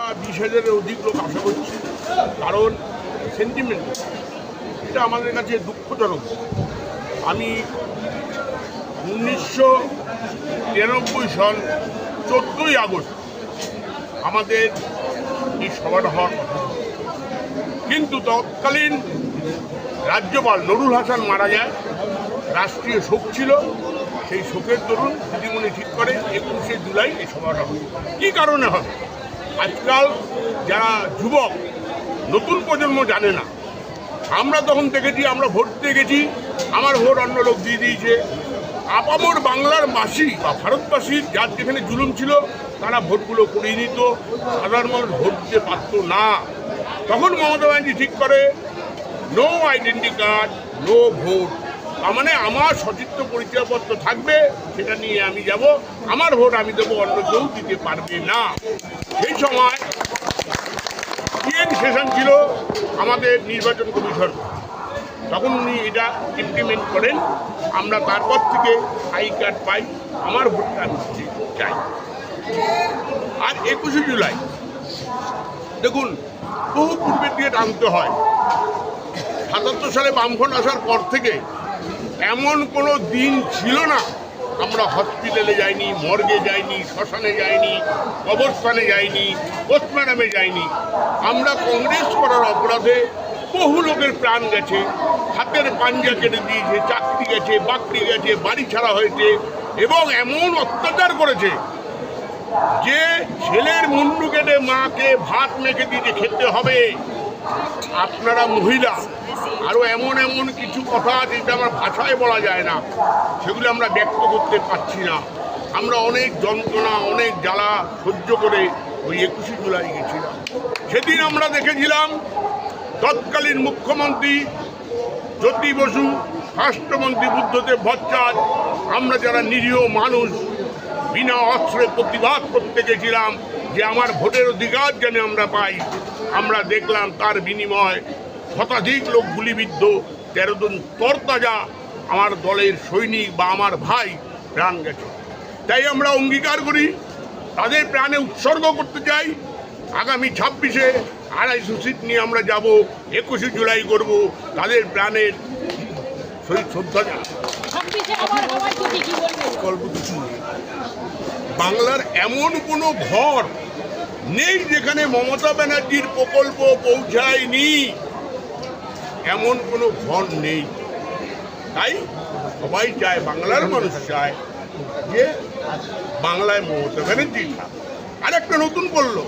20,000-এর অধিক লোক আশা করছি, কারণ সেন্টিমেন্ট এটা আমাদের কাছে দুঃখজনক। আমি 1993 সাল 14ই আগস্ট আমাদের এই সভাটা হওয়ার কথা, কিন্তু তৎকালীন রাজ্যপাল নুরুল হাসান মারা যায়। রাষ্ট্রীয় শোক ছিল, সেই শোকের দরুন দিদিমণি ঠিক করে 21শে জুলাই এই সভাটা হবে। কী কারণে হবে? আজকাল যারা যুবক নতুন প্রজন্ম জানে না। আমরা তখন দেখেছি, আমরা ভোট দিয়ে গেছি, আমার ভোট অন্য লোক দিয়ে দিয়েছে। আপামর বাংলার বাসী বা ভারতবাসীর যার যেখানে জুলুম ছিল তারা ভোটগুলো করিয়ে নিত, সাধারণ মানুষ ভোট দিতে পারত না। তখন মমতা ব্যানার্জি ঠিক করে no identity card, no vote. তার মানে আমার সচিত্র পরিচয়পত্র থাকবে, সেটা নিয়ে আমি যাব, আমার ভোট আমি দেবো, অন্য কেউ দিতে পারবে না। সেই সময় সেশন ছিল আমাদের নির্বাচন কমিশন, তখন উনি এটা ইমপ্লিমেন্ট করেন। আমরা তারপর থেকে আই কার্ড পাই, আমার ভোটটা আমি চাই। আর 21শে জুলাই দেখুন, বহু পূর্বের দিয়ে টানতে হয়। 77 সালে বামফ্রন্ট আসার পর থেকে এমন কোনো দিন ছিল না আমরা হসপিটালে যাইনি, মর্গে যাইনি, শ্মশানে যাইনি, কবরস্থানে যাইনি, পোস্টম্যাডামে যাইনি। আমরা কংগ্রেস করার অপরাধে বহু লোকের প্রাণ গেছে, হাতের পাঞ্জা কেটে দিয়েছে, চাকরি গেছে, বাকরি গেছে, বাড়ি ছাড়া হয়েছে, এবং এমন অত্যাচার করেছে যে ছেলের মুন্ডু কেটে মাকে ভাত মেখে দিয়েছে, খেতে হবে। আপনারা মহিলা, আরও এমন এমন কিছু কথা যেটা আমার ভাষায় বলা যায় না, সেগুলো আমরা ব্যক্ত করতে পারছি না। আমরা অনেক যন্ত্রণা, অনেক জ্বালা সহ্য করে ওই 21শে জুলাই গেছিলাম। সেদিন আমরা দেখেছিলাম তৎকালীন মুখ্যমন্ত্রী জ্যোতি বসু, স্বরাষ্ট্রমন্ত্রী বুদ্ধদেব ভট্টাচার্য, আমরা যারা নিরীহ মানুষ বিনা অস্ত্রে প্রতিবাদ করতে গেছিলাম যে আমার ভোটের অধিকার যেন আমরা পাই। আমরা দেখলাম তার বিনিময় শতাধিক লোক গুলিবিদ্ধ, 13 জন তরতাজা আমার দলের সৈনিক বা আমার ভাই প্রাণ গেছে। তাই আমরা অঙ্গীকার করি, তাদের প্রাণে উৎসর্গ করতে চাই। আগামী 26-এ 250 সিট নিয়ে আমরা যাব, 21শে জুলাই করব, তাদের প্রাণের শহীদ শ্রদ্ধা জানাবো। বাংলার এমন কোনো ঘর নেই যেখানে মমতা ব্যানার্জির প্রকল্প পৌঁছায়নি, এমন কোনো ঘর নেই। তাই সবাই চায়, বাংলার মানুষ চায় যে বাংলায় মমতা ব্যানার্জি থাক। আর একটা নতুন করলো,